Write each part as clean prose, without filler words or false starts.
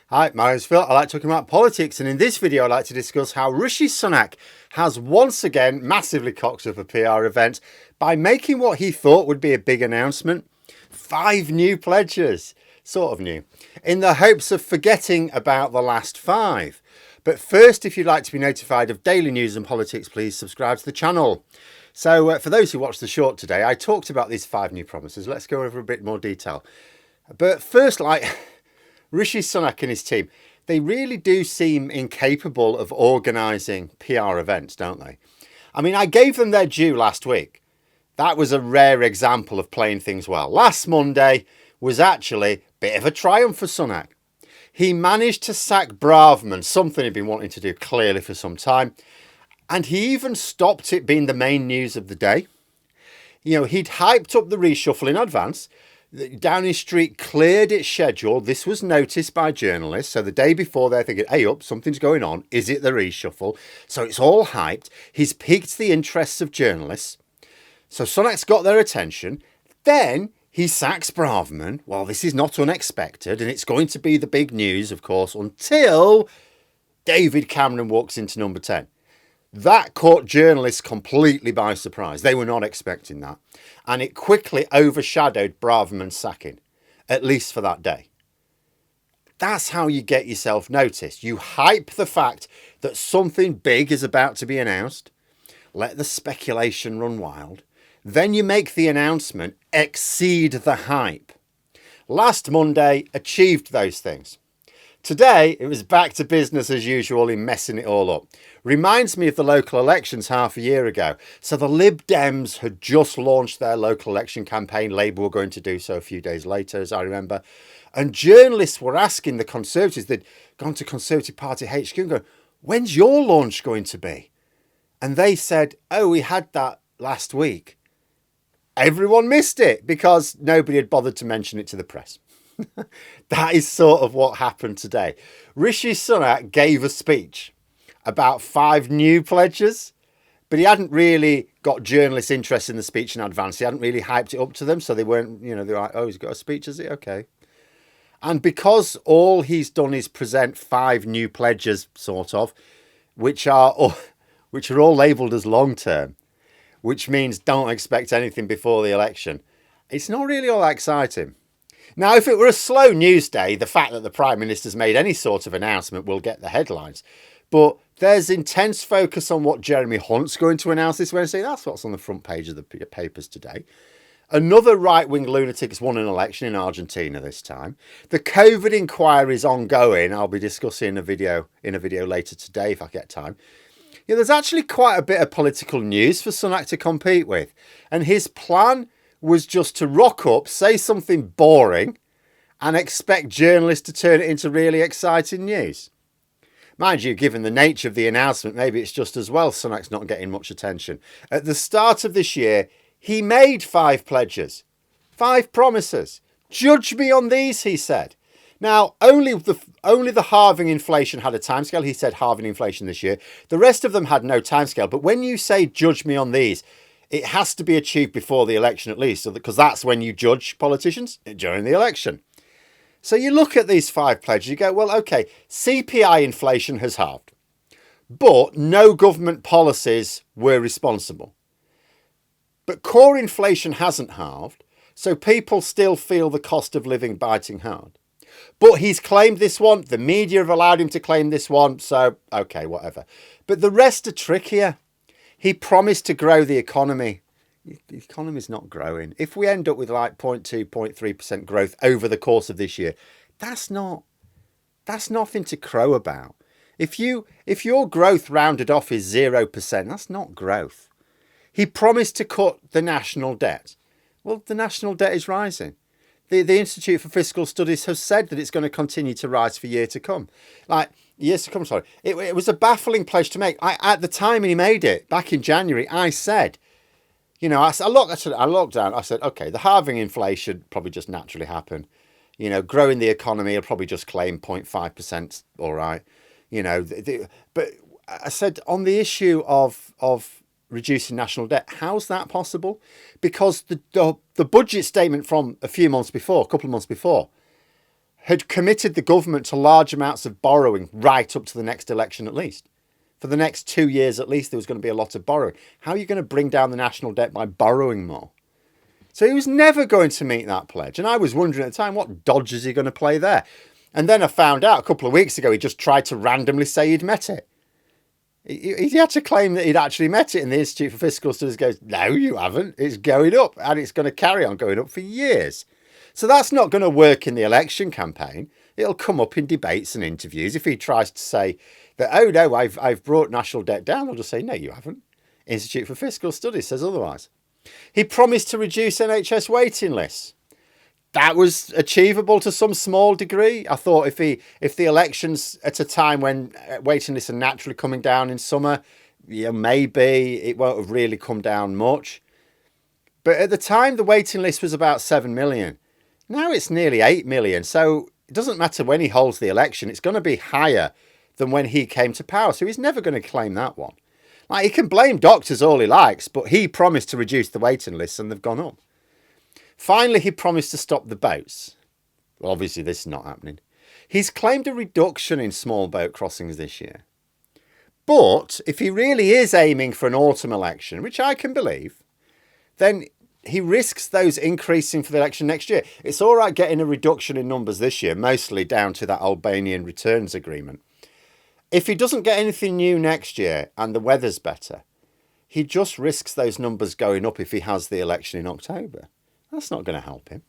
Hi, my name's Phil. I like talking about politics, and in this video I'd like to discuss how Rishi Sunak has once again massively cocked up a PR event by making what he thought would be a big announcement. 5 new pledges, sort of new, in the hopes of forgetting about the last 5. But first, if you'd like to be notified of daily news and politics, please subscribe to the channel. So for those who watched the short today, I talked about these 5 new promises. Let's go over a bit more detail. But first, Rishi Sunak and his team, they really do seem incapable of organising PR events, don't they? I mean, I gave them their due last week. That was a rare example of playing things well. Last Monday was actually a bit of a triumph for Sunak. He managed to sack Braverman, something he'd been wanting to do clearly for some time. And he even stopped it being the main news of the day. You know, he'd hyped up the reshuffle in advance. Downing Street cleared its schedule. This was noticed by journalists. So the day before, they're thinking, hey up, something's going on. Is it the reshuffle? So it's all hyped. He's piqued the interests of journalists. So Sunak's got their attention. Then he sacks Braverman. Well, this is not unexpected. And it's going to be the big news, of course, until David Cameron walks into number 10. That caught journalists completely by surprise. They were not expecting that. And it quickly overshadowed Braverman's sacking, at least for that day. That's how you get yourself noticed. You hype the fact that something big is about to be announced, let the speculation run wild, then you make the announcement exceed the hype. Last Monday achieved those things. Today, it was back to business as usual in messing it all up. Reminds me of the local elections half a year ago. So the Lib Dems had just launched their local election campaign. Labour were going to do so a few days later, as I remember. And journalists were asking the Conservatives, they'd gone to Conservative Party HQ and go, when's your launch going to be? And they said, oh, we had that last week. Everyone missed it because nobody had bothered to mention it to the press. That is sort of what happened today. Rishi Sunak gave a speech about 5 new pledges, but he hadn't really got journalists interested in the speech in advance. He hadn't really hyped it up to them, so they weren't, they're like, oh, he's got a speech, is it? Okay. And because all he's done is present 5 new pledges, sort of, which are all labelled as long-term, which means don't expect anything before the election, it's not really all that exciting. Now, if it were a slow news day, the fact that the Prime Minister's made any sort of announcement will get the headlines. But there's intense focus on what Jeremy Hunt's going to announce this Wednesday. That's what's on the front page of the papers today. Another right-wing lunatic has won an election in Argentina this time. The COVID inquiry is ongoing. I'll be discussing in a video later today if I get time. Yeah, there's actually quite a bit of political news for Sunak to compete with. And his plan was just to rock up, say something boring, and expect journalists to turn it into really exciting news. Mind you, given the nature of the announcement, maybe it's just as well Sunak's not getting much attention. At the start of this year, he made 5 pledges, 5 promises. Judge me on these, he said. Now, only the halving inflation had a timescale. He said halving inflation this year. The rest of them had no timescale. But when you say judge me on these, it has to be achieved before the election at least, because that's when you judge politicians, during the election. So you look at these 5 pledges, you go, well, okay, CPI inflation has halved, but no government policies were responsible. But core inflation hasn't halved, so people still feel the cost of living biting hard. But he's claimed this one, the media have allowed him to claim this one, so okay, whatever. But the rest are trickier. He promised to grow the economy. The economy's not growing. If we end up with like 0.2, 0.3% growth over the course of this year, that's nothing to crow about. If your growth rounded off is 0%, that's not growth. He promised to cut the national debt. Well, the national debt is rising. The Institute for Fiscal Studies has said that it's going to continue to rise for years to come. It was a baffling pledge to make. At the time he made it, back in January, I said, I looked down, I said, okay, the halving inflation probably just naturally happen. Growing the economy will probably just claim 0.5%, all right. But I said on the issue of reducing national debt, how's that possible? Because the budget statement from a couple of months before, had committed the government to large amounts of borrowing right up to the next election at least. For the next 2 years at least, there was going to be a lot of borrowing. How are you going to bring down the national debt by borrowing more? So he was never going to meet that pledge. And I was wondering at the time, what dodge is he going to play there? And then I found out a couple of weeks ago, he just tried to randomly say he'd met it. He had to claim that he'd actually met it, and the Institute for Fiscal Studies goes, no, you haven't. It's going up, and it's going to carry on going up for years. So that's not going to work in the election campaign. It'll come up in debates and interviews. If he tries to say that, oh no, I've brought national debt down, I'll just say, no, you haven't. Institute for Fiscal Studies says otherwise. He promised to reduce NHS waiting lists. That was achievable to some small degree. I thought if the election's at a time when waiting lists are naturally coming down in summer, maybe it won't have really come down much. But at the time, the waiting list was about 7 million. Now it's nearly 8 million. So it doesn't matter when he holds the election. It's going to be higher than when he came to power. So he's never going to claim that one. Like, he can blame doctors all he likes, but he promised to reduce the waiting lists and they've gone up. Finally, he promised to stop the boats. Well, obviously this is not happening. He's claimed a reduction in small boat crossings this year. But if he really is aiming for an autumn election, which I can believe, then he risks those increasing for the election next year. It's all right getting a reduction in numbers this year, mostly down to that Albanian returns agreement. If he doesn't get anything new next year and the weather's better, he just risks those numbers going up if he has the election in October. That's not going to help him.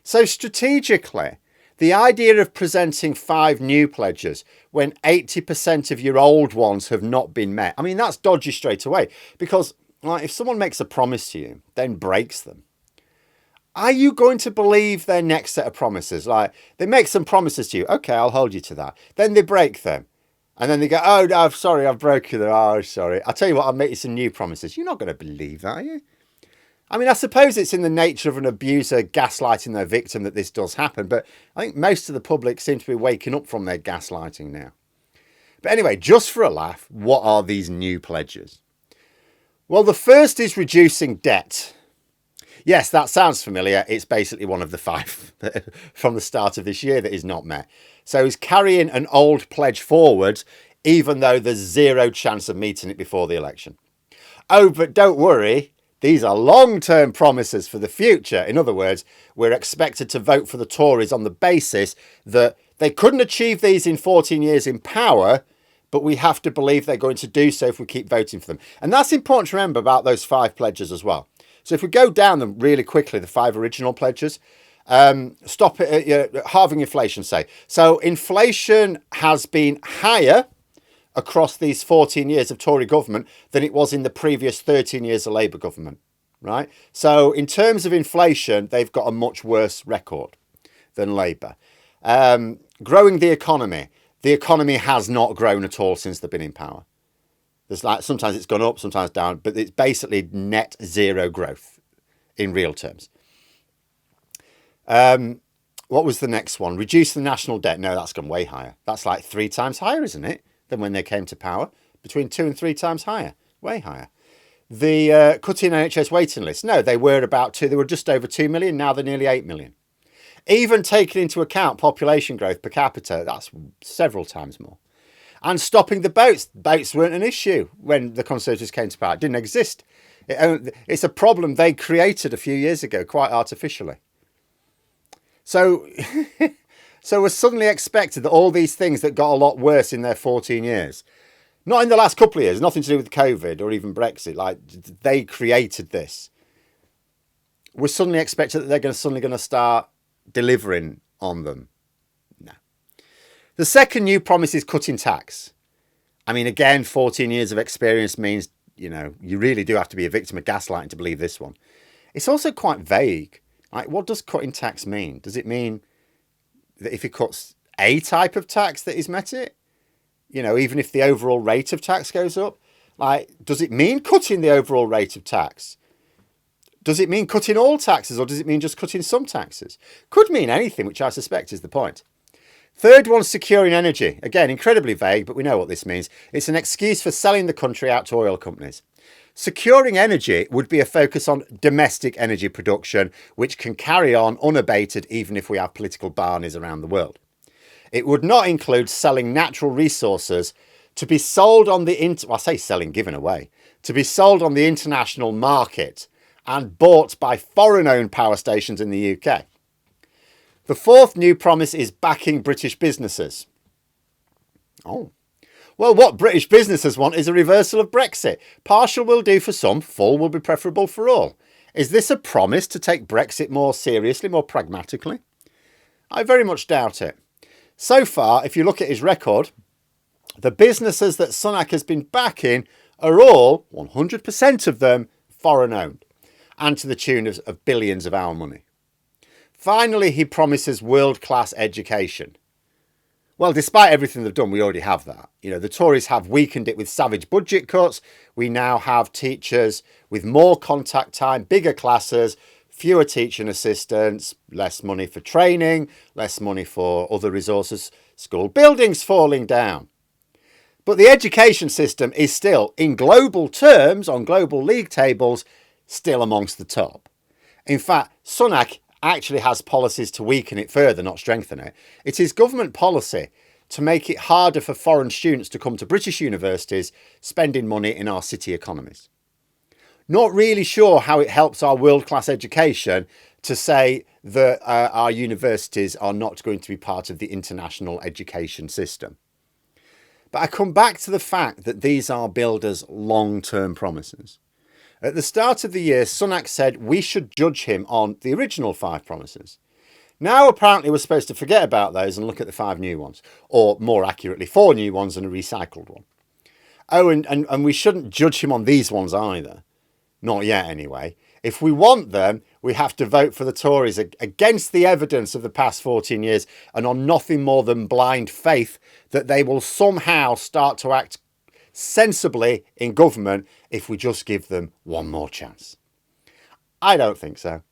So strategically, the idea of presenting 5 new pledges when 80% of your old ones have not been met, I mean, that's dodgy straight away, because like, if someone makes a promise to you, then breaks them, are you going to believe their next set of promises? Like, they make some promises to you. Okay, I'll hold you to that. Then they break them. And then they go, oh, no, I'm sorry, I've broken them. Oh, sorry. I'll tell you what, I'll make you some new promises. You're not going to believe that, are you? I mean, I suppose it's in the nature of an abuser gaslighting their victim that this does happen. But I think most of the public seem to be waking up from their gaslighting now. But anyway, just for a laugh, what are these new pledges? Well, the first is reducing debt. Yes, that sounds familiar. It's basically one of the 5 from the start of this year that is not met. So he's carrying an old pledge forward, even though there's 0 chance of meeting it before the election. Oh, but don't worry. These are long-term promises for the future. In other words, we're expected to vote for the Tories on the basis that they couldn't achieve these in 14 years in power, but we have to believe they're going to do so if we keep voting for them. And that's important to remember about those 5 pledges as well. So if we go down them really quickly, the 5 original pledges, stop it, halving inflation, say. So inflation has been higher across these 14 years of Tory government than it was in the previous 13 years of Labour government, right? So in terms of inflation, they've got a much worse record than Labour. Growing the economy has not grown at all since they've been in power. There's like, sometimes it's gone up, sometimes down, but it's basically net 0 growth in real terms. What was the next one? Reduce the national debt. No, that's gone way higher. That's like 3 times higher, isn't it, than when they came to power? Between 2 and 3 times higher. Way higher. The cutting NHS waiting lists. No, they were about 2. They were just over 2 million. Now they're nearly 8 million. Even taking into account population growth per capita, that's several times more. And stopping the boats. Boats weren't an issue when the Conservatives came to power. It didn't exist. It's a problem they created a few years ago, quite artificially. So we're suddenly expected that all these things that got a lot worse in their 14 years, not in the last couple of years, nothing to do with COVID or even Brexit, like they created this. We're suddenly expected that they're suddenly going to start delivering on them. No. The second new promise is cutting tax. I mean, again, 14 years of experience means, you really do have to be a victim of gaslighting to believe this one. It's also quite vague. Like, what does cutting tax mean? Does it mean that if he cuts a type of tax that he's met it? Even if the overall rate of tax goes up? Like, does it mean cutting the overall rate of tax? Does it mean cutting all taxes, or does it mean just cutting some taxes? Could mean anything, which I suspect is the point. Third one, securing energy. Again, incredibly vague, but we know what this means. It's an excuse for selling the country out to oil companies. Securing energy would be a focus on domestic energy production, which can carry on unabated even if we have political barneys around the world. It would not include selling natural resources to be sold on the given away, to be sold on the international market and bought by foreign-owned power stations in the UK. The fourth new promise is backing British businesses. Oh. Well, what British businesses want is a reversal of Brexit. Partial will do for some, full will be preferable for all. Is this a promise to take Brexit more seriously, more pragmatically? I very much doubt it. So far, if you look at his record, the businesses that Sunak has been backing are all, 100% of them, foreign-owned, and to the tune of billions of our money. Finally, he promises world-class education. Well, despite everything they've done, we already have that. You know, the Tories have weakened it with savage budget cuts. We now have teachers with more contact time, bigger classes, fewer teaching assistants, less money for training, less money for other resources, school buildings falling down. But the education system is still, in global terms, on global league tables, still amongst the top. In fact, Sunak actually has policies to weaken it further, not strengthen it. It is government policy to make it harder for foreign students to come to British universities, spending money in our city economies. Not really sure how it helps our world-class education to say that our universities are not going to be part of the international education system. But I come back to the fact that these are builders' long-term promises. At the start of the year, Sunak said we should judge him on the original 5 promises. Now, apparently, we're supposed to forget about those and look at the 5 new ones, or more accurately, 4 new ones and a recycled one. Oh, and we shouldn't judge him on these ones either. Not yet, anyway. If we want them, we have to vote for the Tories against the evidence of the past 14 years and on nothing more than blind faith that they will somehow start to act sensibly in government if we just give them one more chance. I don't think so.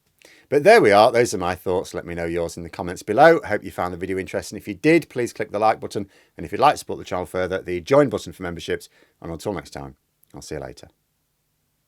But there we are. Those are my thoughts. Let me know yours in the comments below. I hope you found the video interesting. If you did, please click the like button. And if you'd like to support the channel further, the join button for memberships. And until next time, I'll see you later.